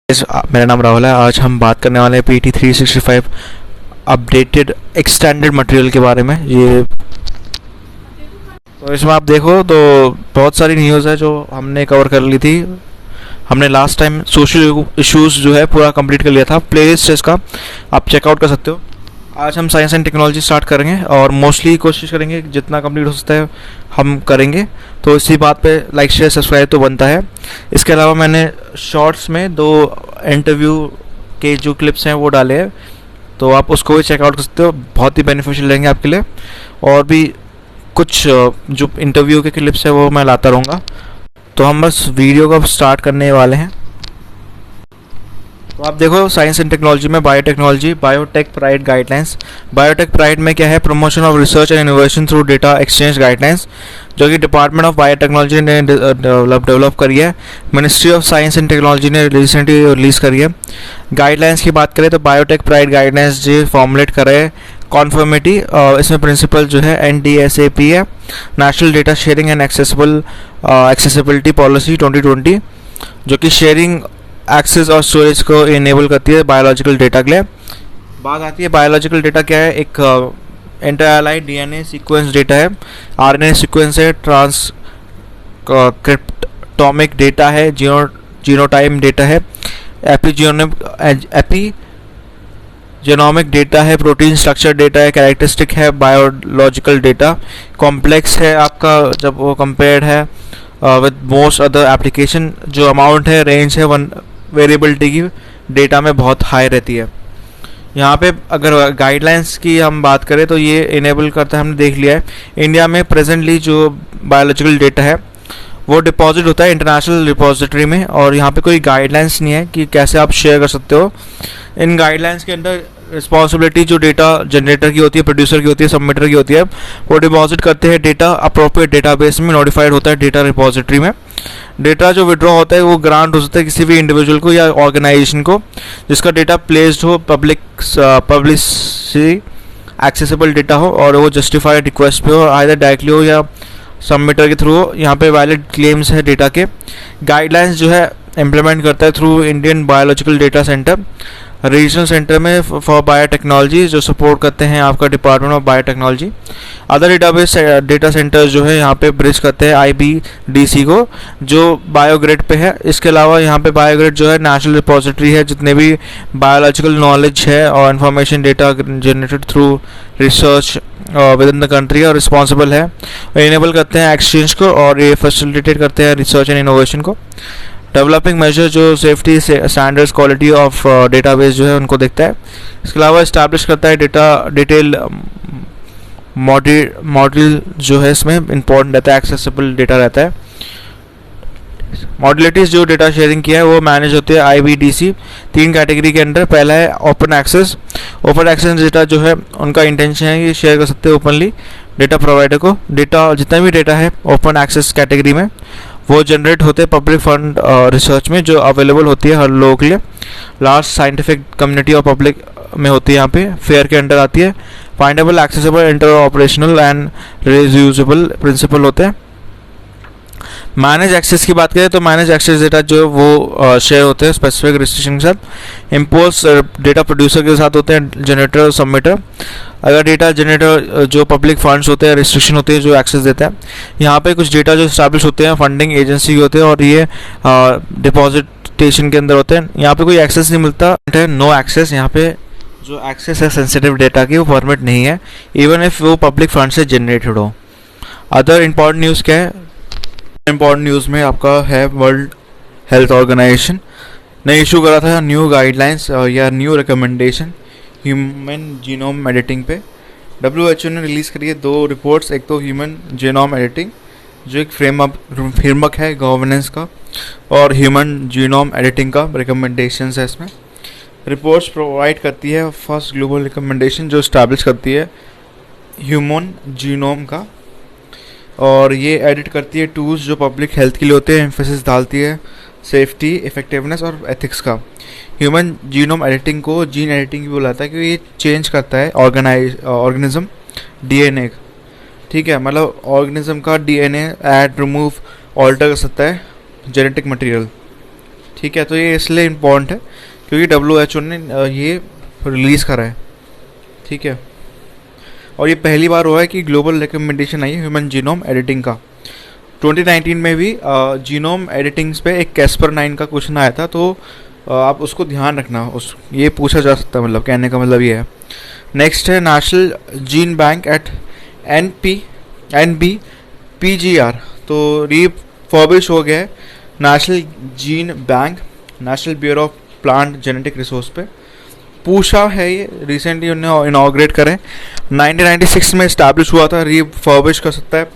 मेरा नाम राहुल है। आज हम बात करने वाले हैं PT365 अपडेटेड एक्सटेंडेड मटेरियल के बारे में। ये तो इसमें आप देखो तो बहुत सारी न्यूज़ है जो हमने कवर कर ली थी। हमने लास्ट टाइम सोशल इश्यूज़ जो है पूरा कंप्लीट कर लिया था। प्लेलिस्ट है इसका, आप चेकआउट कर सकते हो। आज हम साइंस एंड टेक्नोलॉजी स्टार्ट करेंगे और मोस्टली कोशिश करेंगे जितना कंप्लीट हो सकता है हम करेंगे। तो इसी बात पे लाइक शेयर सब्सक्राइब तो बनता है। इसके अलावा मैंने शॉर्ट्स में 2 इंटरव्यू के जो क्लिप्स हैं वो डाले हैं, तो आप उसको भी चेकआउट कर सकते हो। बहुत ही बेनिफिशियल रहेंगे आपके लिए। और भी कुछ जो इंटरव्यू के क्लिप्स है वो मैं लाता रहूँगा। तो हम बस वीडियो को स्टार्ट करने वाले हैं। तो आप देखो साइंस एंड टेक्नोलॉजी में biotechnology biotech pride guidelines. Biotech pride में क्या है? Promotion of research and innovation through data exchange guidelines, जो कि डिपार्टमेंट ऑफ बायोटेक्नोलॉजी ने डेवलप करी है। Ministry of science and technology ने रिसेंटली रिलीज़ करी है। गाइडलाइंस की बात करें तो बायोटेक प्राइड गाइडलाइंस जो फॉर्मुलेट करे कॉन्फर्मिटी, इसमें प्रिंसिपल जो है NDSAP है, national data sharing and accessibility policy 2020, जो कि शेयरिंग एक्सेस और स्टोरेज को इनेबल करती है बायोलॉजिकल डेटा के लिए। बात आती है बायोलॉजिकल डेटा क्या है? एक इंटरलाइड DNA सीक्वेंस डेटा है, RNA सीक्वेंस है, ट्रांसक्रिप्टोमिक डेटा है, जीनोटाइप डेटा है, एपिजेनोमिक डेटा है, प्रोटीन स्ट्रक्चर डेटा है, कैरेक्टरिस्टिक है, बायोलॉजिकल डेटा कॉम्प्लेक्स है आपका जब वो कंपेयर्ड है विद मोस्ट अदर एप्लीकेशन। जो अमाउंट है, रेंज है, वेरिएबिलिटी की डेटा में बहुत हाई रहती है। यहाँ पे अगर गाइडलाइंस की हम बात करें तो ये इनेबल करता है, हमने देख लिया है। इंडिया में प्रेजेंटली जो बायोलॉजिकल डेटा है वो डिपॉजिट होता है इंटरनेशनल रिपोजिटरी में, और यहाँ पे कोई गाइडलाइंस नहीं है कि कैसे आप शेयर कर सकते हो। इन गाइडलाइंस के अंदर रिस्पॉन्सिबिलिटी जो डेटा जनरेटर की होती है, प्रोड्यूसर की होती है, सबमिटर की होती है। वो डिपॉजिट करते हैं डेटा अप्रोप्रिएट डेटाबेस में, नोटिफाइड होता है डेटा रिपोजिटरी में। डेटा जो विड्रॉ होता है वो ग्रांट हो सकता है किसी भी इंडिविजुअल को या ऑर्गेनाइजेशन को जिसका डेटा प्लेस्ड हो पब्लिकली एक्सेसिबल डेटा हो, और वो जस्टिफाइड रिक्वेस्ट पे हो, आइदर डायरेक्टली हो या सबमिटर के थ्रू हो। यहाँ पे वैलिड क्लेम्स है डेटा के। गाइडलाइंस जो है इम्प्लीमेंट करता है through Indian biological data centre, regional centre में फॉर बायोटेक्नोलॉजी, जो सपोर्ट करते हैं आपका department of biotechnology. Other database data centres जो है यहाँ पे ब्रिज करते हैं IBDC को, जो बायोग्रिड पे है। इसके अलावा यहाँ पे बायोग्रिड जो है नेशनल रिपोजिटरी है, जितने भी बायोलॉजिकल नॉलेज है और information data generated through research with in the country और रिस्पॉन्सिबल है, इनेबल करते हैं एक्सचेंज को, और ये फैसिलिटेट करते हैं रिसर्च एंड इनोवेशन को। डेवलपिंग मेजर जो safety standards quality of database जो है उनको देखता है। इसके अलावा इस्टेब्लिश करता है डिटेल मॉडल जो है, इसमें इंपॉर्टेंट रहता है, एक्सेसिबल डेटा रहता है। मॉडलिटीज़ जो डेटा शेयरिंग की है वो मैनेज होती है IBDC 3 कैटेगरी के अंडर। पहला है open access. Open access data जो है उनका इंटेंशन है ये शेयर कर सकते हैं ओपनली डेटा प्रोवाइडर को। डेटा जितना भी डेटा है ओपन एक्सेस कैटेगरी में वो जनरेट होते हैं पब्लिक फंड रिसर्च में, जो अवेलेबल होती है हर लोगों के लिए, लार्ज साइंटिफिक कम्युनिटी और पब्लिक में होती है। यहाँ पे फेयर के अंडर आती है। Findable, accessible, inter operational and reusable principle होते हैं। मैनेज एक्सेस की बात करें तो मैनेज एक्सेस डेटा जो है वो शेयर होते हैं स्पेसिफिक रिस्ट्रिक्शन के साथ। इम्पोज डेटा प्रोड्यूसर के साथ होते हैं, जनरेटर और सबमिटर। अगर डेटा जनरेटर जो पब्लिक फंड्स होते हैं, रिस्ट्रिक्शन होती है जो एक्सेस देता है। यहाँ पे कुछ डेटा जो इस्टेब्लिश होते हैं फंडिंग एजेंसी के होते हैं, और ये डिपॉजिटेशन के अंदर होते हैं। यहाँ पे कोई एक्सेस नहीं मिलता है, नो एक्सेस। यहाँ पे जो एक्सेस है सेंसिटिव डेटा की वो परमिट नहीं है, इवन इफ वो पब्लिक फंड से जनरेटेड हो। अदर इंपॉर्टेंट न्यूज़ क्या है? इंपॉर्टेंट न्यूज़ में आपका है वर्ल्ड हेल्थ ऑर्गेनाइजेशन ने इशू करा था न्यू गाइडलाइंस या new recommendation human genome editing पे। WHO ने रिलीज़ करी है 2 रिपोर्ट्स। एक तो ह्यूमन जीनोम एडिटिंग जो एक फ्रेमवर्क है गवर्नेंस का, और ह्यूमन जीनोम एडिटिंग का रिकमेंडेशंस है। इसमें रिपोर्ट्स प्रोवाइड करती है फर्स्ट ग्लोबल रिकमेंडेशन जो इस्टेब्लिश करती है ह्यूमन जीनोम का, और ये एडिट करती है टूल्स जो पब्लिक हेल्थ के लिए होते हैं, एम्फेसिस डालती है सेफ्टी, इफेक्टिवनेस और एथिक्स का। ह्यूमन जीनोम एडिटिंग को जीन एडिटिंग भी बुलाता है क्योंकि ये चेंज करता है ऑर्गेनिज्म DNA, ठीक है, मतलब ऑर्गेनिज्म का DNA ऐड, रिमूव, ऑल्टर कर सकता है जेनेटिक मटेरियल। ठीक है, तो ये इसलिए इम्पोर्टेंट है क्योंकि WHO ने ये रिलीज़ करा है। ठीक है, और ये पहली बार हुआ है कि ग्लोबल रिकमेंडेशन आई है ह्यूमन जीनोम एडिटिंग का। 2019 में भी जीनोम एडिटिंग्स पे एक कैस्पर 9 का क्वेश्चन आया था, तो आप उसको ध्यान रखना, उस ये पूछा जा सकता है, मतलब कहने का मतलब ये है। नेक्स्ट है national gene bank at NBPGR, तो रिफर्बिश हो गया है national gene bank, national bureau of plant genetic resource पे पूछा है। ये रिसेंटली उन्हें इनॉग्रेट करें, 1996 में इस्टेब्लिश हुआ था, रिफर्बिश कर सकता है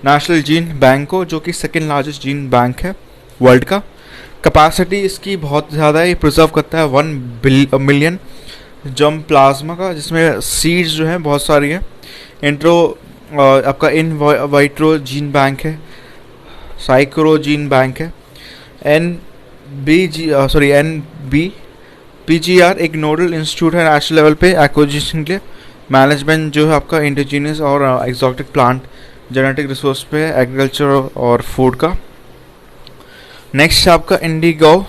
नेशनल जीन बैंक को, जो कि सेकेंड लार्जेस्ट जीन बैंक है वर्ल्ड का। कैपेसिटी इसकी बहुत ज़्यादा है, ये प्रिजर्व करता है 1 मिलियन जम प्लाज्मा का, जिसमें सीड्स जो हैं बहुत सारी हैं। आपका इन वाइट्रो जीन बैंक है, साइक्रो जीन बैंक है। NBPGR एक नोडल इंस्टीट्यूट है नेशनल लेवल पे एक्विजिशन के लिए, मैनेजमेंट जो है आपका इंडिजीनियस और एक्सोटिक प्लांट जेनेटिक रिसोर्स पे एग्रीकल्चर और फूड का। नेक्स्ट आपका इंडिगो,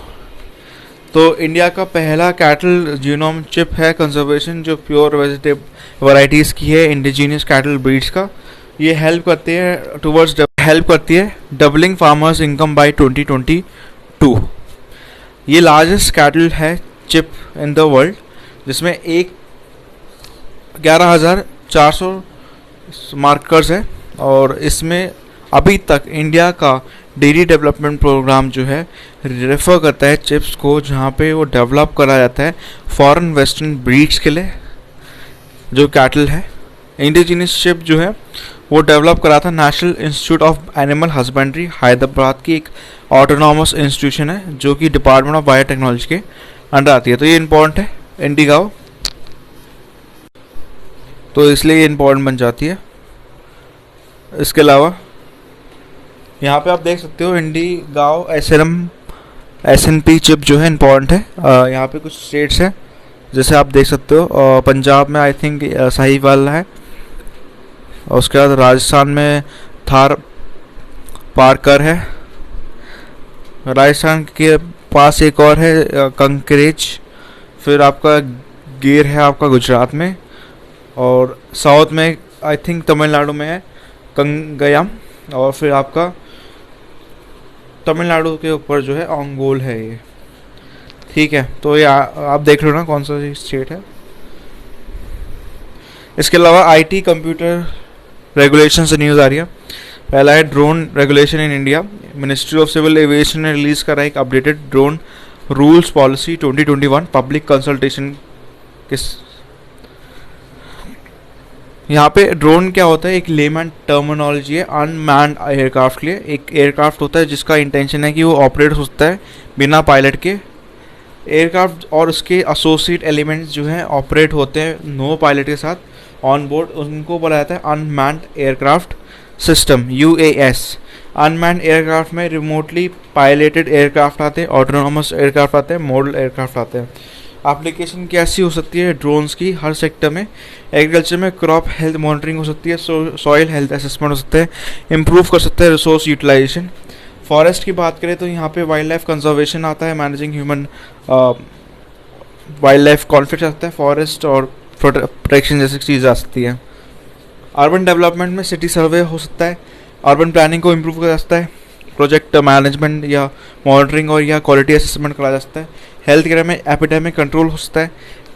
तो इंडिया का पहला कैटल जीनोम चिप है कंजर्वेशन, जो प्योर वेजिटेबल वैरायटीज़ की है, इंडिजीनियस कैटल ब्रीड्स का। ये हेल्प करती है डबलिंग फार्मर्स इनकम बाय 2022। ये लार्जेस्ट कैटल है चिप इन द वर्ल्ड, जिसमें 11,400 मार्कर्स है, और इसमें अभी तक इंडिया का डेयरी डेवलपमेंट प्रोग्राम जो है रेफर करता है चिप्स को, जहाँ पे वो डेवलप करा जाता है फॉरेन वेस्टर्न ब्रीड्स के लिए जो कैटल है। इंडिजीनियस चिप जो है वो डेवलप करा था national institute of animal husbandry, Hyderabad की एक ऑटोनॉमस इंस्टीट्यूशन है जो कि डिपार्टमेंट ऑफ बायोटेक्नोलॉजी के अंडर आती है। तो ये इम्पोर्टेंट है इंडिगाओ, तो इसलिए ये इम्पोर्टेंट बन जाती है। इसके अलावा यहाँ पे आप देख सकते हो इंडिगाओ SNP चिप जो है इम्पोर्टेंट है। यहाँ पे कुछ स्टेट्स हैं जैसे आप देख सकते हो, पंजाब में आई थिंक साहिवाल है, और उसके बाद राजस्थान में थार पारकर है, राजस्थान के पास एक और है कंकरेज, फिर आपका गिर है आपका गुजरात में, और साउथ में आई थिंक तमिलनाडु में है कंगयम, और फिर आपका तमिलनाडु के ऊपर जो है ओंगोल है ये। ठीक है, तो ये आप देख लो ना कौन सा स्टेट है। इसके अलावा IT कंप्यूटर रेगुलेशन से न्यूज़ आ रही है। पहला है drone regulation in India, ministry of civil aviation ने रिलीज़ करा एक updated drone rules policy 2021 public consultation किस। यहाँ पे ड्रोन क्या होता है, एक लेमैन टर्मिनोलॉजी है अनमैन्ड एयरक्राफ्ट के लिए। एक एयरक्राफ्ट होता है जिसका इंटेंशन है कि वो ऑपरेट हो सकता है बिना पायलट के। एयरक्राफ्ट और उसके एसोसिएट एलिमेंट्स जो हैं ऑपरेट होते हैं नो पायलट के साथ ऑन बोर्ड, उनको बोला जाता है unmanned aircraft system UAS। Unmanned aircraft में रिमोटली पायलटेड एयरक्राफ्ट आते हैं, ऑटोनॉमस एयरक्राफ्ट आते हैं, मॉडल एयरक्राफ्ट आते हैं। एप्लीकेशन कैसी हो सकती है ड्रोन्स की हर सेक्टर में। एग्रीकल्चर में क्रॉप हेल्थ मॉनिटरिंग हो सकती है, सॉइल हेल्थ असेसमेंट हो सकता है, इम्प्रूव कर सकते हैं रिसोर्स यूटिलाइजेशन। फॉरेस्ट की बात करें तो यहाँ पे वाइल्ड लाइफ कंजर्वेशन आता है, managing human wild life conflict आता है, फॉरेस्ट और प्रोटेक्शन जैसी चीज़ आ सकती है। अर्बन डेवलपमेंट में सिटी सर्वे हो सकता है, अर्बन प्लानिंग को इम्प्रूव किया जा सकता है, प्रोजेक्ट मैनेजमेंट या मॉनिटरिंग और या क्वालिटी असेसमेंट करा जा सकता है। हेल्थ केयर में एपिडेमिक कंट्रोल हो सकता है,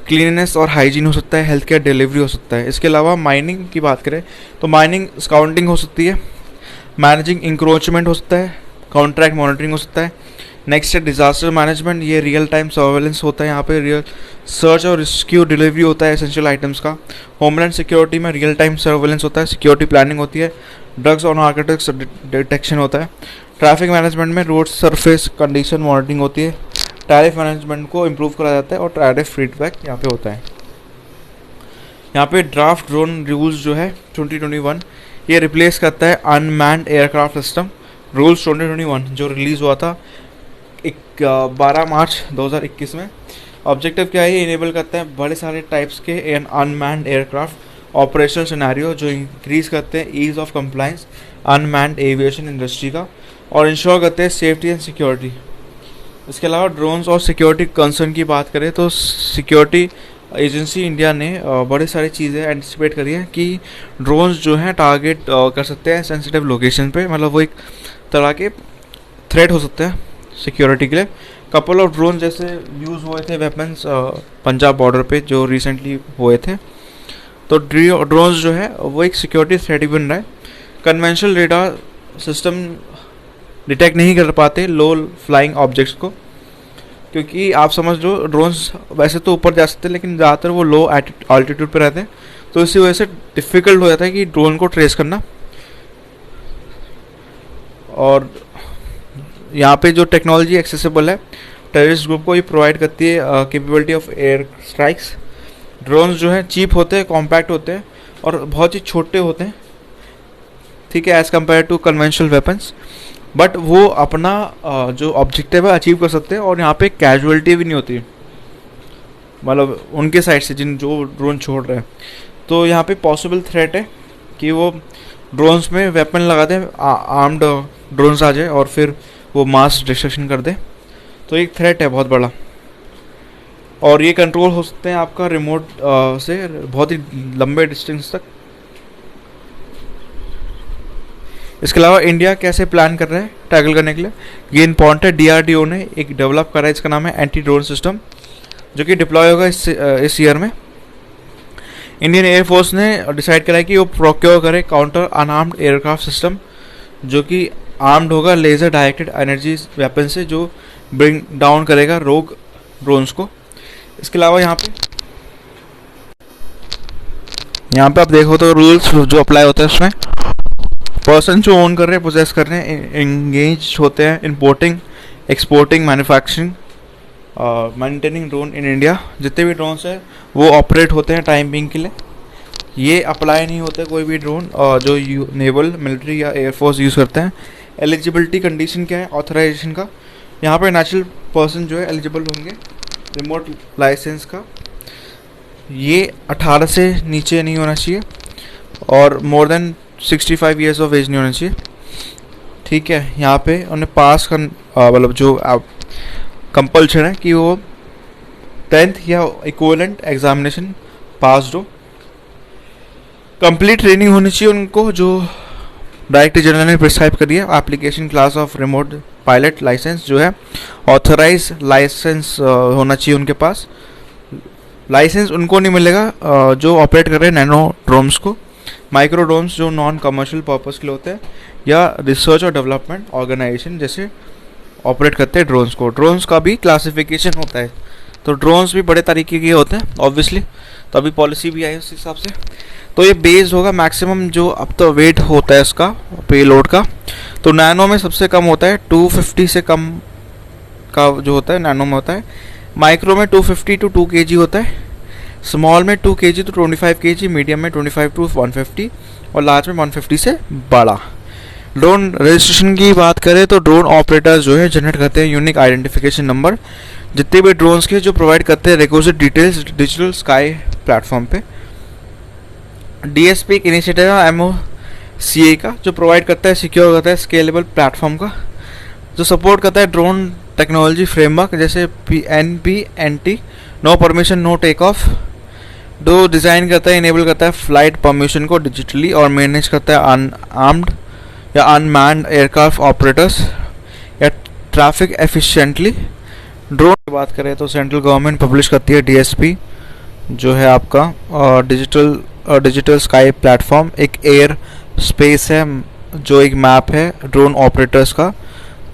क्लीननेस और हाइजीन हो सकता है, हेल्थ केयर डिलीवरी हो सकता है। इसके अलावा माइनिंग की बात करें तो माइनिंग स्काउंटिंग हो सकती है, मैनेजिंग इंक्रोचमेंट हो सकता है, कॉन्ट्रैक्ट मॉनिटरिंग हो सकता है। नेक्स्ट है डिज़ास्टर मैनेजमेंट, ये रियल टाइम सर्वेलेंस होता है, यहाँ पे रियल सर्च और रेस्क्यू डिलीवरी होता है एसेंशियल आइटम्स का। होमलैंड सिक्योरिटी में रियल टाइम सर्वेलेंस होता है, सिक्योरिटी प्लानिंग होती है, ड्रग्स और नारकोटिक्स डिटेक्शन होता है। ट्रैफिक मैनेजमेंट में रोड सरफेस कंडीशन मॉनिटरिंग होती है, टैरिफ मैनेजमेंट को इम्प्रूव करा जाता है और टैरिफ फीडबैक यहाँ पे होता है। यहाँ पे ड्राफ्ट ड्रोन रूल्स जो है 2021 ये रिप्लेस करता है अनमैन्ड एयरक्राफ्ट सिस्टम रूल्स 2021 जो रिलीज़ हुआ था 12 मार्च 2021 में। ऑब्जेक्टिव क्या है, ये इनेबल करता है बड़े सारे टाइप्स के अनमैन्ड एयरक्राफ्ट ऑपरेशनल सिनेरियो जो इंक्रीज़ करते हैं ease of compliance unmanned aviation industry का और इंश्योर करते हैं सेफ्टी एंड सिक्योरिटी। इसके अलावा ड्रोन्स और सिक्योरिटी कंसर्न की बात करें तो सिक्योरिटी एजेंसी इंडिया ने बड़े सारी चीज़ें एंटिसिपेट करी हैं कि ड्रोन्स जो हैं टारगेट कर सकते हैं सेंसिटिव लोकेशन पे, मतलब वो एक तरह के थ्रेट हो सकते हैं सिक्योरिटी के लिए। कपल ऑफ ड्रोन जैसे यूज़ हुए थे वेपन्स पंजाब बॉर्डर पे जो रिसेंटली हुए थे। तो ड्रोन्स जो है वो एक सिक्योरिटी थ्रेट भी बन रहा है। कन्वेंशनल रेडार सिस्टम डिटेक्ट नहीं कर पाते लो फ्लाइंग ऑब्जेक्ट्स को, क्योंकि आप समझ लो ड्रोन्स वैसे तो ऊपर जा सकते हैं लेकिन ज़्यादातर वो लो ऑल्टीट्यूड पे रहते हैं, तो इसी वजह से डिफ़िकल्ट हो जाता है कि ड्रोन को ट्रेस करना। और यहाँ पे जो टेक्नोलॉजी एक्सेसिबल है टेररिस्ट ग्रुप को ये प्रोवाइड करती है capability of air strikes. Drones जो हैं चीप होते हैं, कॉम्पैक्ट होते हैं और बहुत ही छोटे होते हैं, ठीक है, as compare to conventional weapons. But वो अपना जो ऑब्जेक्टिव है अचीव कर सकते हैं और यहाँ पे कैजुअलिटी भी नहीं होती, मतलब उनके साइड से जो ड्रोन छोड़ रहे हैं। तो यहाँ पे पॉसिबल थ्रेट है कि वो ड्रोन्स में वेपन लगा दें, आर्म्ड ड्रोन्स आ जाए और फिर वो मास डिस्ट्रक्शन कर दे। तो एक थ्रेट है बहुत बड़ा, और ये कंट्रोल हो सकते हैं आपका रिमोट से बहुत ही लंबे डिस्टेंस तक। इसके अलावा इंडिया कैसे प्लान कर रहा है टैकल करने के लिए, ये इम्पॉर्टेंट है। डीआरडीओ ने एक डेवलप करा है, इसका नाम है एंटी ड्रोन सिस्टम, जो कि डिप्लॉय होगा इस ईयर में। इंडियन एयरफोर्स ने डिसाइड करा है कि वो प्रोक्योर करे काउंटर अनआर्म्ड एयरक्राफ्ट सिस्टम, जो कि आर्म्ड होगा लेज़र डायरेक्टेड एनर्जी वेपन से, जो ब्रिंग डाउन करेगा रोग ड्रोन्स को। इसके अलावा यहाँ पे आप देखो तो रूल्स जो अप्लाई होते हैं उसमें पर्सन जो ओन कर रहे हैं, पोजेस कर रहे हैं, एंगेज होते हैं importing, exporting, manufacturing, maintaining drone in India. जितने भी ड्रोन्स हैं वो ऑपरेट होते हैं टाइम बिंग के लिए। ये अप्लाई नहीं होते कोई भी ड्रोन जो नेवल, मिलिट्री या एयरफोर्स यूज़ करते हैं। एलिजिबिलिटी कंडीशन क्या है ऑथराइजेशन का, यहाँ पर नेचुरल पर्सन जो है एलिजिबल होंगे रिमोट लाइसेंस का। ये 18 से नीचे नहीं होना चाहिए और more than 65 years of age नहीं होना चाहिए, ठीक है। यहाँ पे उन्हें पास कर मतलब जो कंपल्शन है कि वो 10th या इक्विवेलेंट एग्जामिनेशन पास हो। कंप्लीट ट्रेनिंग होनी चाहिए उनको, जो डायरेक्टर जनरल ने प्रिस्क्राइब करी है। Application class of remote pilot licence जो है, ऑथराइज लाइसेंस होना चाहिए उनके पास। लाइसेंस उनको नहीं मिलेगा जो ऑपरेट कर रहे हैं नैनो ड्रोन्स को, माइक्रो ड्रोन्स जो नॉन कमर्शियल पर्पस के लिए होते हैं, या रिसर्च और डेवलपमेंट ऑर्गेनाइजेशन जैसे ऑपरेट करते हैं ड्रोन्स को। ड्रोन्स का भी क्लासिफिकेशन होता है, तो ड्रोन्स भी बड़े तरीके के होते हैं ऑब्वियसली, तो अभी पॉलिसी भी आई उस हिसाब से। तो ये बेस्ड होगा मैक्सिमम जो अब तो वेट होता है इसका पे लोड का, तो नैनो में सबसे कम होता है 250 से कम का जो होता है नैनो में होता है। माइक्रो में 250 to 2 kg होता है, स्मॉल में 2 kg to 25 kg, मीडियम में 25 to 150 और लार्ज में 150 से बड़ा। ड्रोन रजिस्ट्रेशन की बात करें तो ड्रोन ऑपरेटर्स जो है जनरेट करते हैं यूनिक आइडेंटिफिकेशन नंबर जितने भी ड्रोन्स के, जो प्रोवाइड करते हैं requisite details digital sky platform पे। डीएसपी एक इनिशिएटिव है MOCA का, जो प्रोवाइड करता है, सिक्योर करता है स्केलेबल प्लेटफॉर्म का, जो सपोर्ट करता है ड्रोन टेक्नोलॉजी फ्रेमवर्क जैसे NPNT, no permission no take off, जो डिज़ाइन करता है, इनेबल करता है फ्लाइट परमिशन को डिजिटली और मैनेज करता है अनआर्म्ड या अनमैन्ड एयरक्राफ्ट ऑपरेटर्स या ट्रैफिक एफिशिएंटली। ड्रोन की बात करें तो सेंट्रल गवर्नमेंट पब्लिश करती है DSP, जो है आपका डिजिटल स्काई प्लेटफॉर्म, एक एयर स्पेस है, जो एक मैप है ड्रोन ऑपरेटर्स का,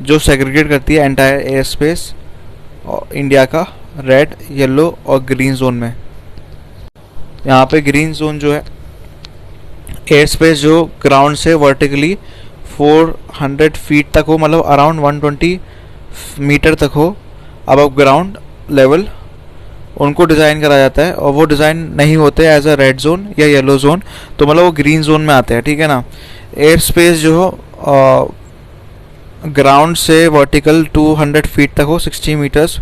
जो सेग्रीगेट करती है एंटायर एयर स्पेस इंडिया का रेड, येलो और ग्रीन जोन में। यहाँ पे ग्रीन जोन जो है एयर स्पेस जो ग्राउंड से वर्टिकली 400 फीट तक हो, मतलब अराउंड 120 मीटर तक हो अबव ग्राउंड लेवल, उनको डिज़ाइन करा जाता है। और वो डिज़ाइन नहीं होते एज अ रेड जोन या येलो जोन, तो मतलब वो ग्रीन जोन में आते हैं, ठीक है ना। एयर स्पेस जो हो ग्राउंड से वर्टिकल 200 फीट तक हो, 60 मीटर्स।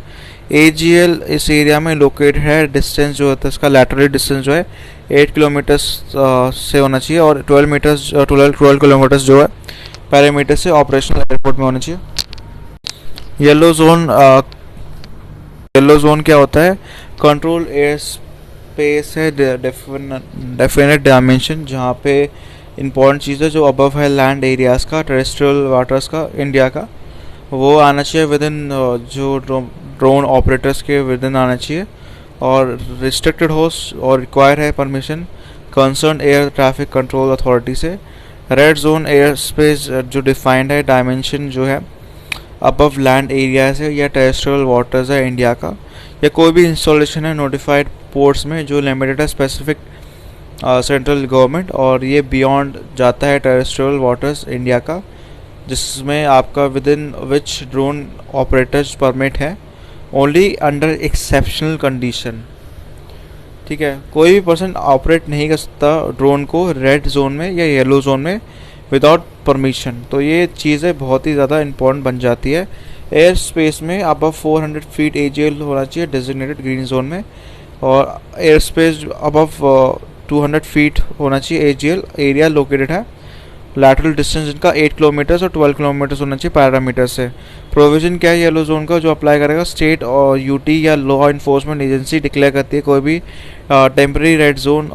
AGL इस एरिया में लोकेटेड है। डिस्टेंस जो होता है इसका लैटरल डिस्टेंस जो है 8 किलोमीटर्स से होना चाहिए और 12 किलोमीटर्स जो है पैरामीटर से ऑपरेशनल एयरपोर्ट में होना चाहिए। येलो जोन, येलो जोन क्या होता है? कंट्रोल एयर स्पेस है, डेफिनेट डायमेंशन, जहाँ पे इंपॉर्टेंट चीज़ जो अबव है लैंड एरियाज़ का, टेरेस्ट्रियल वाटर्स का, इंडिया का, वो आना चाहिए विद इन, जो ड्रोन ऑपरेटर्स के विद इन आना चाहिए, और रिस्ट्रिक्टेड हो और रिक्वायर है permission concern air traffic control authority से। रेड जोन एयर स्पेस जो डिफाइंड है, डायमेंशन जो है अबव लैंड एरियाज है या टेरेस्ट्रियल वाटर्स है इंडिया का, या कोई भी इंस्टॉलेशन है नोटिफाइड पोर्ट्स में जो लिमिटेड है स्पेसिफिक सेंट्रल गवर्नमेंट, और ये बियॉन्ड जाता है टेरेस्ट्रियल वाटर्स इंडिया का, जिसमें आपका with in which drone operators permit है ओनली अंडर एक्सेप्शनल कंडीशन। ठीक है, कोई भी पर्सन ऑपरेट नहीं कर सकता ड्रोन को रेड जोन में या येलो जोन में विदाउट परमिशन। तो ये चीज़ें बहुत ही ज़्यादा इंपॉर्टेंट बन जाती है। एयर स्पेस में अबव 400 फीट AGL होना चाहिए डेजिग्नेटेड ग्रीन जोन में, और एयर स्पेस अबव 200 फीट होना चाहिए AGL एरिया लोकेटेड है। लैटरल डिस्टेंस जिनका 8 किलोमीटर्स और 12 किलोमीटर्स होना चाहिए पैरामीटर से। प्रोविजन क्या है येलो जोन का जो अप्लाई करेगा? स्टेट और यूटी या लॉ इन्फोर्समेंट एजेंसी डिक्लेयर करती है कोई भी टेम्प्रेरी रेड जोन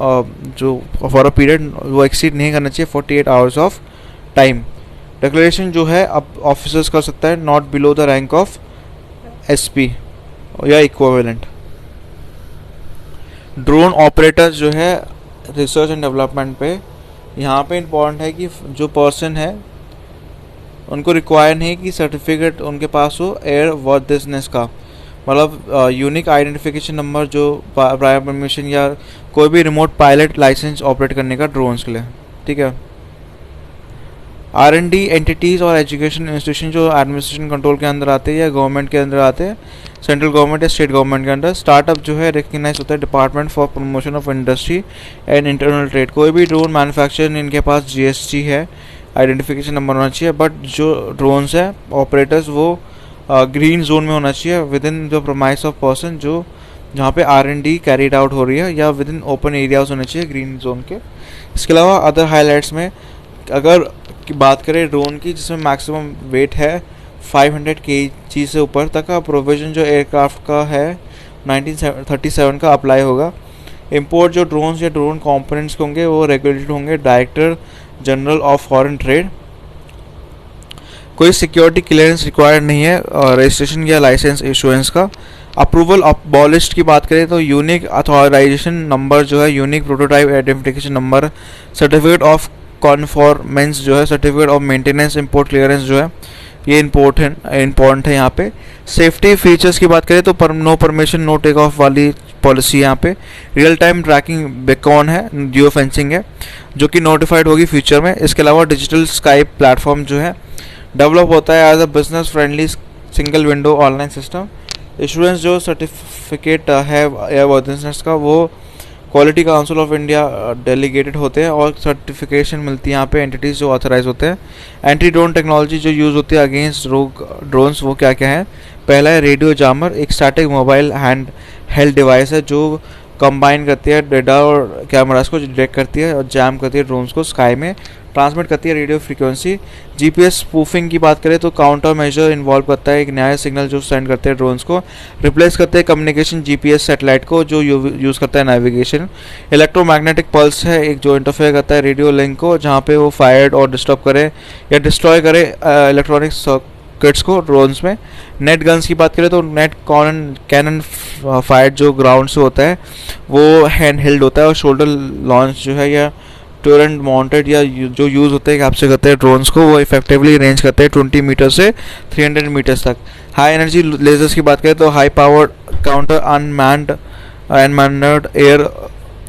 जो फॉर अ पीरियड वो एक्सीड नहीं करना चाहिए 48 आवर्स ऑफ टाइम। डिक्लेरेशन जो है अब ऑफिसर्स कर सकता है not below the rank of SP या इक्विवेलेंट। ड्रोन ऑपरेटर्स जो है रिसर्च एंड डेवलपमेंट पे, यहाँ पे इम्पॉर्टेंट है कि जो पर्सन है उनको रिक्वायर नहीं कि सर्टिफिकेट उनके पास हो एयर वर्दिनेस का, मतलब यूनिक आइडेंटिफिकेशन नंबर जो प्रायर परमिशन या कोई भी रिमोट पायलट लाइसेंस ऑपरेट करने का ड्रोन्स के लिए। ठीक है, R&D एंटिटीज़ और एजुकेशन इंस्टीट्यूशन जो एडमिनिस्ट्रेशन कंट्रोल के अंदर आते हैं या गवर्नमेंट के अंदर आते हैं, सेंट्रल गवर्नमेंट या स्टेट गवर्नमेंट के अंदर। स्टार्टअप जो है रिकग्नाइज होता है department for promotion of industry and internal trade. कोई भी ड्रोन मैन्युफैक्चर इनके पास GST है, आइडेंटिफिकेशन नंबर होना चाहिए, बट जो ड्रोन्स है ऑपरेटर्स वो ग्रीन जोन में होना चाहिए with in the promise of person जो जहाँ पे R&D कैरीड आउट हो रही है, या विद इन ओपन एरियाज होने चाहिए ग्रीन जोन के। इसके अलावा अदर हाईलाइट्स में अगर की बात करें ड्रोन की, जिसमें मैक्सिमम वेट है 500 kg से ऊपर तक का, प्रोविजन जो एयरक्राफ्ट का है 1937 का अप्लाई होगा। इंपोर्ट जो ड्रोन्स या ड्रोन कंपोनेंट्स होंगे वो रेगुलेटेड होंगे director general of foreign trade. कोई सिक्योरिटी क्लियरेंस रिक्वायर्ड नहीं है रजिस्ट्रेशन या लाइसेंस इशुएंस का। अप्रूवल अबॉलिश्ड की बात करें तो यूनिक अथॉराइजेशन नंबर जो है, unique prototype identification number, certificate of conformance जो है, certificate of maintenance, import clearance जो है, ये इम्पोर्टेंट है यहाँ पे। सेफ्टी फीचर्स की बात करें तो no permission no take off वाली पॉलिसी यहाँ पे। रियल टाइम ट्रैकिंग बेकॉन है, जियो फेंसिंग है जो कि नोटिफाइड होगी फ्यूचर में। इसके अलावा डिजिटल स्काई प्लेटफॉर्म जो है डेवलप होता है as a business friendly single window online system. Insurance जो सर्टिफिकेट है एयरवर्दिनेस का वो quality council of India delegated होते हैं और सर्टिफिकेशन मिलती है यहाँ पे एंटिटीज़ जो ऑथराइज होते हैं। एंटी ड्रोन टेक्नोलॉजी जो यूज़ होती है अगेंस्ट रोग ड्रोन्स वो क्या क्या है? पहला है रेडियो जामर, एक static mobile hand held device है जो कंबाइन करती है डेटा और कैमरास को डिटेक्ट करती है और जैम करती है ड्रोन्स को, स्काई में ट्रांसमिट करती है रेडियो फ्रीक्वेंसी। GPS स्पूफिंग की बात करें तो काउंटर मेजर इन्वॉल्व करता है एक नया सिग्नल जो सेंड करते हैं ड्रोन्स को, रिप्लेस करते हैं कम्युनिकेशन GPS सैटेलाइट को जो यूज़ करता है नेविगेशन। इलेक्ट्रोमैग्नेटिक पल्स है एक जो इंटरफेयर करता है रेडियो लिंक को, जहाँ पे वो फायर्ड और डिस्टर्ब करे या डिस्ट्रॉय करे इलेक्ट्रॉनिक सर्किट्स को ड्रोन्स में। नेट गन्स की बात करें तो नेट कैनन फायर्ड जो ग्राउंड से होता है वो हैंड हेल्ड होता है और शोल्डर लॉन्च जो है या टोरेंट माउंटेड या जो यूज़ होते हैं कैप्चर करते हैं ड्रोन्स को, वो इफेक्टिवली रेंज करते हैं 20 मीटर से 300 मीटर्स तक। हाई एनर्जी लेजर्स की बात करें तो high powered counter unmanned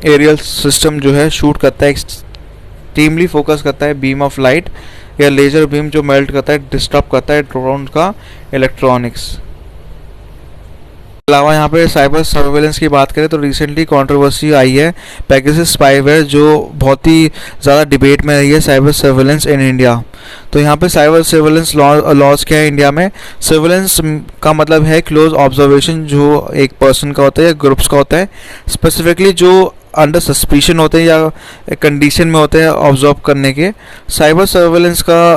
aerial system जो है शूट करता है, एक्सट्रीमली फोकस करता है बीम ऑफ लाइट या लेजर बीम जो मेल्ट करता है, डिस्टर्ब करता है ड्रोन का इलेक्ट्रॉनिक्स। अलावा यहाँ पे साइबर सर्वेलेंस की बात करें तो रिसेंटली कंट्रोवर्सी आई है पेगासस स्पाईवेयर जो बहुत ही ज़्यादा डिबेट में रही है, साइबर सर्वेलेंस इन इंडिया। तो यहाँ पे साइबर सर्वेलेंस लॉज क्या है इंडिया में? सर्वेलेंस का मतलब है क्लोज ऑब्जर्वेशन जो एक पर्सन का होता है या ग्रुप्स का होता है, स्पेसिफिकली जो अंडर सस्पिशन होते हैं या कंडीशन में होते हैं ऑब्जर्व करने के। साइबर सर्वेलेंस का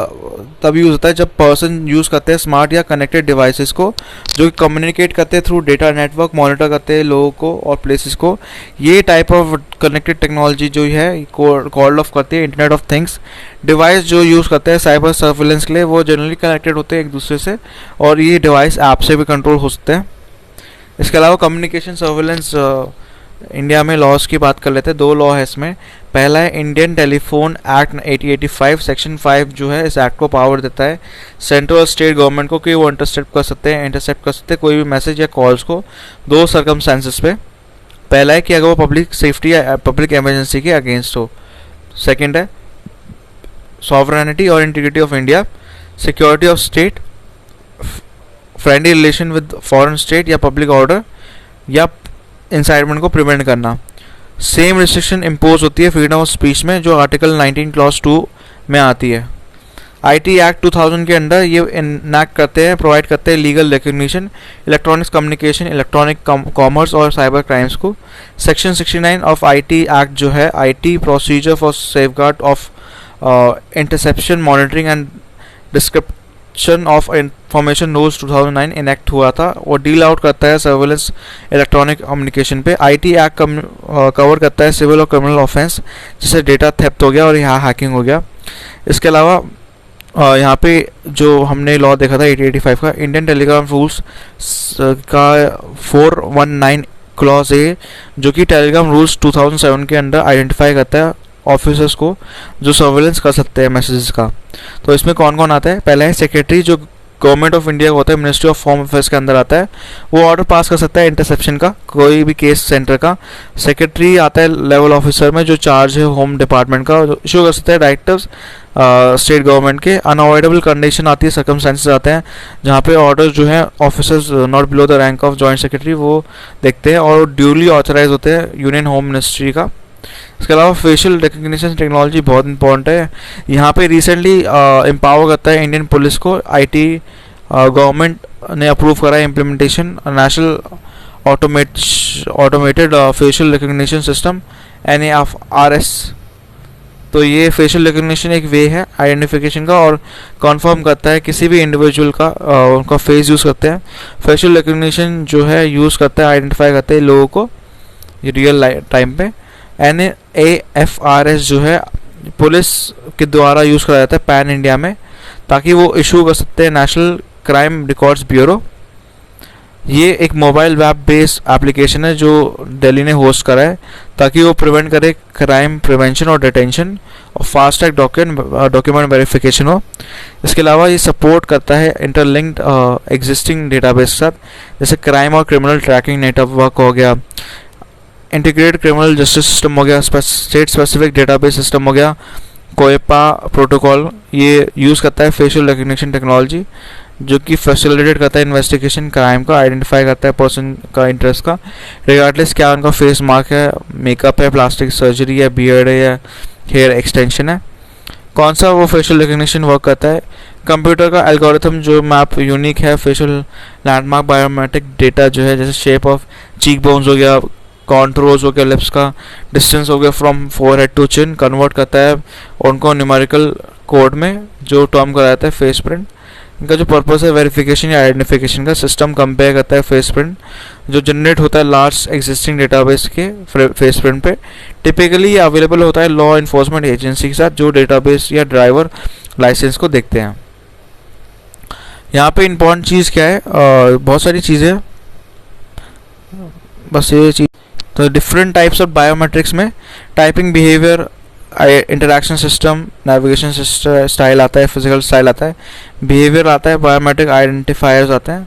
तभी यूज़ होता है जब पर्सन यूज़ करते हैं स्मार्ट या कनेक्टेड डिवाइसेस को जो कम्युनिकेट करते हैं थ्रू डेटा नेटवर्क, मॉनिटर करते हैं लोगों को और प्लेसेस को। ये टाइप ऑफ कनेक्टेड टेक्नोलॉजी जो है कॉल्ड ऑफ करती है इंटरनेट ऑफ थिंग्स। डिवाइस जो यूज़ करते हैं साइबर सर्विलेंस के लिए वो जनरली कनेक्टेड होते हैं एक दूसरे से, और ये डिवाइस ऐप से भी कंट्रोल हो सकते हैं। इसके अलावा कम्युनिकेशन सर्विलेंस इंडिया में लॉज की बात कर लेते हैं। 2 लॉ है इसमें। पहला है इंडियन टेलीफोन एक्ट 1885 सेक्शन 5 जो है इस एक्ट को पावर देता है सेंट्रल और स्टेट गवर्नमेंट को कि वो इंटरसेप्ट कर सकते हैं कोई भी मैसेज या कॉल्स को 2 सर्कमस्टेंसेस पे। पहला है कि अगर वो पब्लिक सेफ्टी या पब्लिक इमरजेंसी के अगेंस्ट हो। सेकेंड है सॉवरेनिटी और integrity of India, security of state, friendly relation with foreign state या पब्लिक ऑर्डर या इंसाइटमेंट को प्रिवेंट करना। सेम रिस्ट्रिक्शन इम्पोज होती है फ्रीडम ऑफ स्पीच में जो आर्टिकल 19 क्लॉज 2 में आती है। आईटी एक्ट 2000 के अंदर ये इनैक्ट करते हैं, प्रोवाइड करते हैं legal recognition electronics communication, electronic commerce और साइबर क्राइम्स को। सेक्शन 69 ऑफ आईटी एक्ट जो है IT procedure for safeguard of interception, monitoring and description of information rules 2009 enact हुआ था और डील आउट करता है सर्विलेंस इलेक्ट्रॉनिक कम्युनिकेशन पे। आईटी एक्ट कवर करता है सिविल और क्रिमिनल ऑफेंस जैसे डेटा थेफ्ट हो गया और यहाँ हैकिंग हो गया। इसके अलावा यहाँ पे जो हमने लॉ देखा था 1885 का, इंडियन टेलीग्राम रूल्स का 419 क्लॉज ए जो कि टेलीग्राम रूल्स 2007 के अंडर आइडेंटिफाई करता है ऑफिसर्स को जो सर्वेलेंस कर सकते हैं मैसेजेस का। तो इसमें कौन कौन आता है? पहला है सेक्रेटरी जो गवर्नमेंट ऑफ इंडिया होता है, मिनिस्ट्री ऑफ होम अफेयर्स के अंदर आता है, वो ऑर्डर पास कर सकता है इंटरसेप्शन का कोई भी केस सेंटर का। सेक्रेटरी आता है लेवल ऑफिसर में जो चार्ज है होम डिपार्टमेंट का, इशू कर सकते हैं डायरेक्टिव्स स्टेट गवर्नमेंट के। अनअवॉइडेबल कंडीशन आती है, सर्कमस्टेंसेस आते हैं जहाँ पे ऑर्डर जो है officers not below the rank of joint secretary वो देखते हैं और ड्यूली ऑथराइज होते हैं यूनियन होम मिनिस्ट्री का। इसके अलावा फेशियल रिकग्निशन टेक्नोलॉजी बहुत इंपॉर्टेंट है। यहाँ पे रिसेंटली एम्पावर करता है इंडियन पुलिस को। आईटी गवर्नमेंट ने अप्रूव करा है implementation national automated facial recognition system NAFRS। तो ये फेशियल रिकग्निशन एक वे है आइडेंटिफिकेशन का और कॉन्फर्म करता है किसी भी इंडिविजुअल का उनका फेस यूज़ करते हैं। फेशियल रिकग्निशन जो है यूज़ करता है, आइडेंटिफाई करते हैं लोगों को रियल टाइम पे। NAFRS जो है पुलिस के द्वारा यूज़ करा जाता है पैन इंडिया में ताकि वो इशू कर सकते हैं नेशनल क्राइम रिकॉर्ड्स ब्यूरो। ये एक मोबाइल वेब बेस्ड एप्लीकेशन है जो दिल्ली ने होस्ट करा है ताकि वो प्रिवेंट करे क्राइम प्रिवेंशन और डिटेंशन और फास्ट ट्रैक डॉक्यूमेंट वेरिफिकेशन हो। इसके अलावा ये सपोर्ट करता है इंटरलिंक्ड एग्जिस्टिंग डेटाबेस के साथ, जैसे क्राइम और क्रिमिनल ट्रैकिंग नेटवर्क हो गया, इंटीग्रेटेड क्रिमिनल जस्टिस सिस्टम हो गया, स्टेट स्पेसिफिक डेटाबेस सिस्टम हो गया, कोएपा प्रोटोकॉल। ये यूज़ करता है फेशियल रिकग्निशन टेक्नोलॉजी जो कि फैसिलिटेट करता है इन्वेस्टिगेशन क्राइम का, आइडेंटिफाई करता है पर्सन का इंटरेस्ट का रिगार्डलेस क्या उनका फेस मार्क है, मेकअप है, प्लास्टिक सर्जरी है, बियर्ड है या हेयर एक्सटेंशन है। कौन सा वो फेशियल रिकग्निशन वर्क करता है? कंप्यूटर का एल्गोरिथम जो मैप यूनिक है फेशियल लैंडमार्क बायोमेट्रिक डेटा जो है, जैसे शेप ऑफ चीक बोन्स हो गया, कॉन्ट्रोल्स हो गया, लिप्स का डिस्टेंस हो गया from forehead to chin, convert करता है उनको न्यूमेरिकल कोड में जो टर्म कराता है फेस प्रिंट। इनका जो पर्पस है वेरिफिकेशन या आइडेंटिफिकेशन का। सिस्टम कंपेयर करता है फेस प्रिंट जो जनरेट होता है लार्ज एग्जिस्टिंग डेटाबेस के फेस प्रिंट पे। टिपिकली ये अवेलेबल होता है लॉ इन्फोर्समेंट एजेंसी के साथ जो डेटाबेस या ड्राइवर लाइसेंस को देखते हैं। यहाँ पे इम्पॉर्टेंट चीज़ क्या है? बहुत सारी चीज़ें, बस ये चीज़। तो डिफरेंट टाइप्स ऑफ बायोमेट्रिक्स में typing behaviour, interaction system, navigation style आता है, फिजिकल स्टाइल आता है, बिहेवियर आता है, बायोमेट्रिक आइडेंटिफायर्स आते हैं।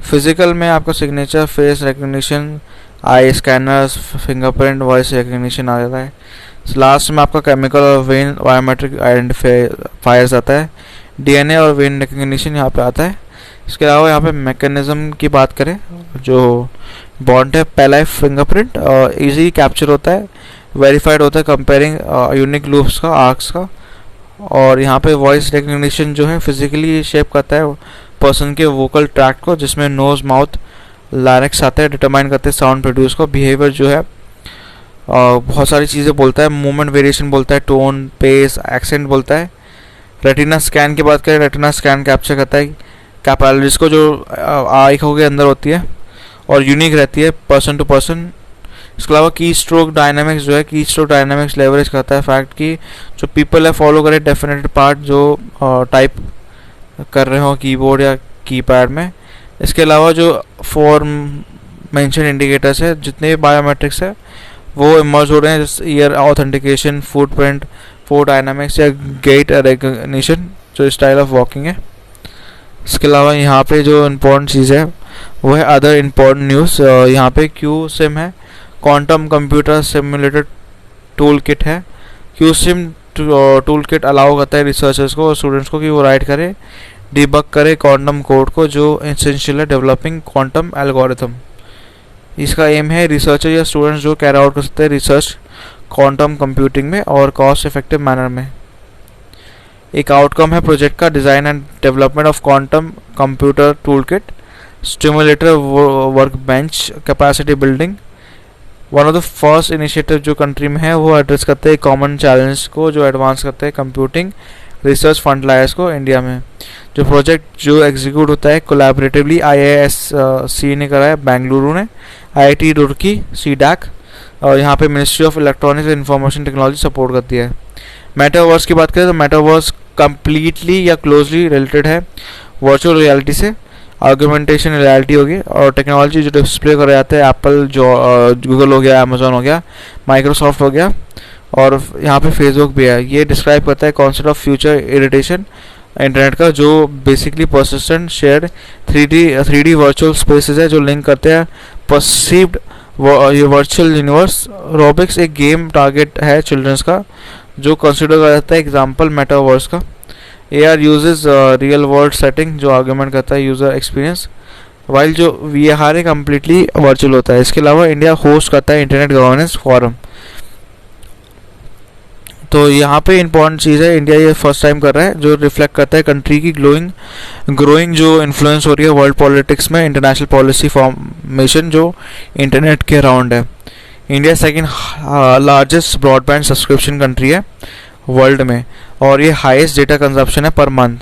फिजिकल में आपका सिग्नेचर, फेस रिकग्निशन, आई स्कैनर्स, फिंगरप्रिंट, वॉइस रिकग्निशन आ जाता है। लास्ट में आपका केमिकल और वेन बायोमेट्रिक आइडेंटिफायर्स आता है। DNA और वेन रिकग्निशन यहाँ पे आता है। इसके अलावा यहाँ पे मैकेनिज्म की बात करें जो बॉन्ड है, पहला है फिंगरप्रिंट, इजी कैप्चर होता है, वेरीफाइड होता है कंपेयरिंग यूनिक लूप्स का, आर्क्स का। और यहाँ पे वॉइस रिकग्निशन जो है फिजिकली शेप करता है पर्सन के वोकल ट्रैक्ट को जिसमें नोज, माउथ, लैरिक्स आते हैं, डिटरमाइन करते हैं साउंड प्रोड्यूस को। बिहेवियर जो है बहुत सारी चीज़ें बोलता है, मूवमेंट वेरिएशन बोलता है, टोन, पेस, एक्सेंट बोलता है। रेटिना स्कैन की बात करें, रेटिना स्कैन कैप्चर करता है कैपिलरीज को जो आँखों के अंदर होती है और यूनिक रहती है पर्सन टू पर्सन। इसके अलावा की स्ट्रोक डायनामिक्स जो है, की स्ट्रोक डायनामिक्स लेवरेज करता है फैक्ट कि जो पीपल है फॉलो करे डेफिनेटेड पार्ट जो टाइप कर रहे हो कीबोर्ड या कीपैड में। इसके अलावा जो फॉर मेंशन इंडिकेटर्स है, जितने भी बायोमेट्रिक्स है वो इमर्ज हो रहे हैं, जैसे year authentication, footprint, foot dynamics या गेट रिकग्निशन जो स्टाइल ऑफ वॉकिंग है। इसके अलावा यहाँ पे जो इम्पोर्टेंट चीज़ है वो है अदर इम्पोर्टेंट न्यूज़। यहाँ पे क्यू सिम है, quantum computer simulated tool kit है। Q sim tool kit allow करता है रिसर्चर्स को और स्टूडेंट्स को कि वो राइट करे, डिबग करे क्वांटम कोड को जो एसेंशियल है डेवलपिंग क्वांटम एल्गोरिथम। इसका एम है रिसर्चर या स्टूडेंट्स जो कैरी आउट कर सकते हैं रिसर्च क्वांटम कंप्यूटिंग में और कॉस्ट इफेक्टिव मैनर में। एक आउटकम है प्रोजेक्ट का design and development of quantum computer tool kit, stimulator work bench, capacity building. One of the first initiative जो कंट्री में है वो एड्रेस करते हैं कॉमन चैलेंज को जो एडवांस करते हैं कंप्यूटिंग रिसर्च फंडलायर्स को इंडिया में। जो प्रोजेक्ट जो एग्जीक्यूट होता है कोलैबोरेटिवली IISc ने करा है, बेंगलुरु ने, IIT रुड़की, CDAC और यहाँ पे ministry of electronics and information technology support करती है। मेटावर्स की बात करें तो मेटावर्स कम्प्लीटली या क्लोजली रिलेटेड है वर्चुअल रियलिटी से। ऑगमेंटेशन रियलिटी होगी और टेक्नोलॉजी जो डिस्प्ले करे जाते हैं एप्पल जो गूगल हो गया, अमेजोन हो गया, माइक्रोसॉफ्ट हो गया और यहाँ पे फेसबुक भी है। ये डिस्क्राइब करता है concept of future irritation internet का जो basically persistent shared 3D virtual spaces है जो लिंक करते हैं परसीव्ड ये वर्चुअल यूनिवर्स। रोबिक्स एक गेम टारगेट है चिल्ड्रंस का जो कंसिडर करा जाता है एग्जाम्पल मेटावर्स का। AR uses real world setting जो आर्गुमेंट करता है यूज़र एक्सपीरियंस, वाइल जो VR है कम्प्लीटली वर्चुअल होता है। इसके अलावा इंडिया होस्ट करता है इंटरनेट गवर्नेंस फोरम। तो यहाँ पे इंपॉर्टेंट चीज़ है, इंडिया ये फर्स्ट टाइम कर रहा है जो रिफ्लेक्ट करता है कंट्री की ग्रोइंग जो इन्फ्लुएंस हो रही है वर्ल्ड पॉलिटिक्स में, इंटरनेशनल पॉलिसी फॉर्मेशन जो इंटरनेट के अराउंड है। India second largest broadband subscription country है वर्ल्ड में और ये हाईएस्ट डेटा कंजप्शन है per month.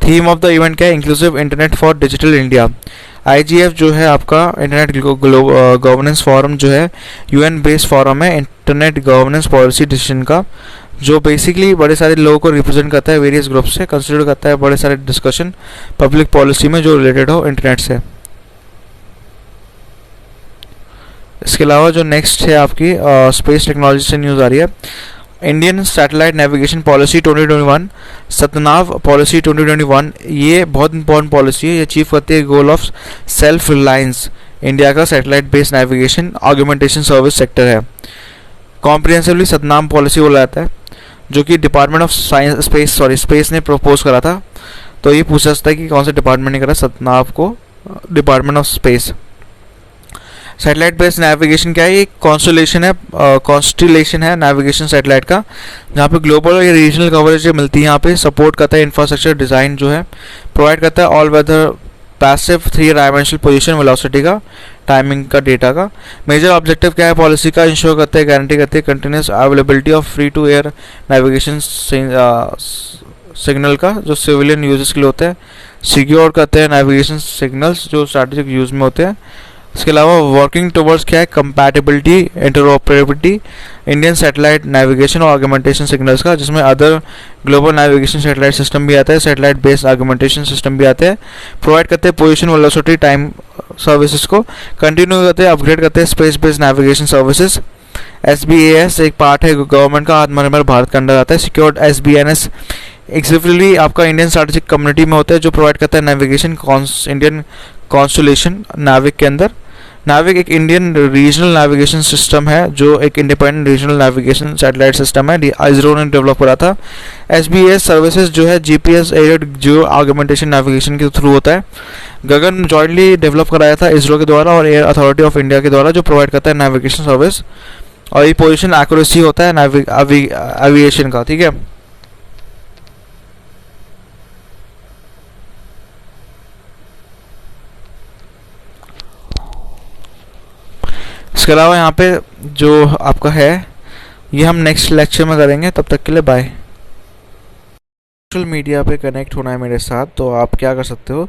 Theme of the event क्या है? Inclusive internet for digital India. IGF जो है आपका इंटरनेट गवर्नेंस फोरम जो है UN बेस्ड फोरम है इंटरनेट गवर्नेंस पॉलिसी डिसीजन का, जो बेसिकली बड़े सारे लोगों को रिप्रेजेंट करता है, वेरियस ग्रुप से कंसिडर करता है बड़े सारे डिस्कशन पब्लिक पॉलिसी में जो रिलेटेड हो इंटरनेट से। इसके अलावा जो नेक्स्ट है आपकी स्पेस टेक्नोलॉजी से न्यूज़ आ रही है। Indian satellite navigation policy 2021, satnav policy 2021, ये बहुत इंपॉर्टेंट पॉलिसी है। ये अचीव करती है goal of self reliance India का satellite based navigation augmentation service sector है। कॉम्प्रिहेंसिवली सतनाम पॉलिसी बोला जाता है जो कि डिपार्टमेंट ऑफ स्पेस ने प्रपोज करा था। तो ये पूछ सकता है कि कौन सा डिपार्टमेंट ने करा सतनाव को? Department of space. Satellite based navigation क्या है? ये कॉन्स्टिलेशन है नेविगेशन सैटेलाइट का जहाँ पे ग्लोबल और रीजनल कवरेज मिलती है। यहाँ पे सपोर्ट करता है इंफ्रास्ट्रक्चर डिज़ाइन जो है, प्रोवाइड करता है all weather passive 3 dimensional position velocity का, टाइमिंग का, डेटा का। मेजर ऑब्जेक्टिव क्या है पॉलिसी का? इंश्योर करते हैं, गारंटी करते हैं continuous availability of free to air navigation signal का जो सिविलियन यूजेस के लिए होते हैं, सिक्योर करते हैं नेविगेशन सिग्नल्स जो स्ट्रैटेजिक यूज़ में होते हैं। इसके अलावा वर्किंग टुवर्ड्स क्या है? Compatibility, interoperability Indian satellite navigation और ऑगमेंटेशन सिग्नल्स का, जिसमें other global navigation satellite system भी आता है, सैटेलाइट बेस्ड ऑगमेंटेशन सिस्टम भी आते हैं। प्रोवाइड करते हैं पोजीशन वेलोसिटी टाइम सर्विसेज को, कंटिन्यू करते हैं, अपग्रेड करते हैं space based navigation services. SBAS एक पार्ट है गवर्नमेंट का, आत्मनिर्भर भारत का अंडर आता है। सिक्योर्ड SBNS एक्सिक्यूटिवली आपका इंडियन स्ट्रैटेजिक कम्युनिटी में होता है जो प्रोवाइड करता है नेविगेशन इंडियन कॉन्स्टलेशन नाविक के अंदर। नाविक एक इंडियन रीजनल नेविगेशन सिस्टम है जो एक independent regional navigation satellite system है, ISRO ने डेवलप करा था। SBAS सर्विसेज जो है GPS एडेड जो ऑगमेंटेशन नेविगेशन के थ्रू होता है। गगन जॉइंटली डेवलप कराया था ISRO के द्वारा और एयर अथॉरिटी ऑफ इंडिया के द्वारा, जो प्रोवाइड करता है नेविगेशन सर्विस और ये पोजिशन एक्यूरेसी होता है एविएशन का। ठीक है, इसके अलावा यहाँ पे जो आपका है ये हम नेक्स्ट लेक्चर में करेंगे। तब तक के लिए बाय। सोशल मीडिया पे कनेक्ट होना है मेरे साथ, तो आप क्या कर सकते हो,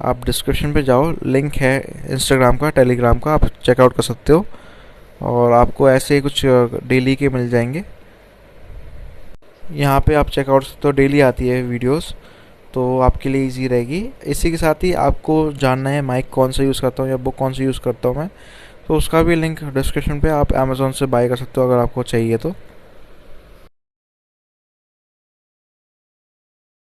आप डिस्क्रिप्शन पे जाओ, लिंक है इंस्टाग्राम का, टेलीग्राम का, आप चेकआउट कर सकते हो और आपको ऐसे ही कुछ डेली के मिल जाएंगे। यहाँ पे आप चेकआउट सकते हो, डेली आती है वीडियोस, तो आपके लिए इजी रहेगी। इसी के साथ ही आपको जानना है माइक कौन सा यूज़ करता हूँ या बुक कौन सी यूज़ करता हूँ मैं, तो उसका भी लिंक डिस्क्रिप्शन पे, आप अमेज़ोन से बाय कर सकते हो अगर आपको चाहिए तो।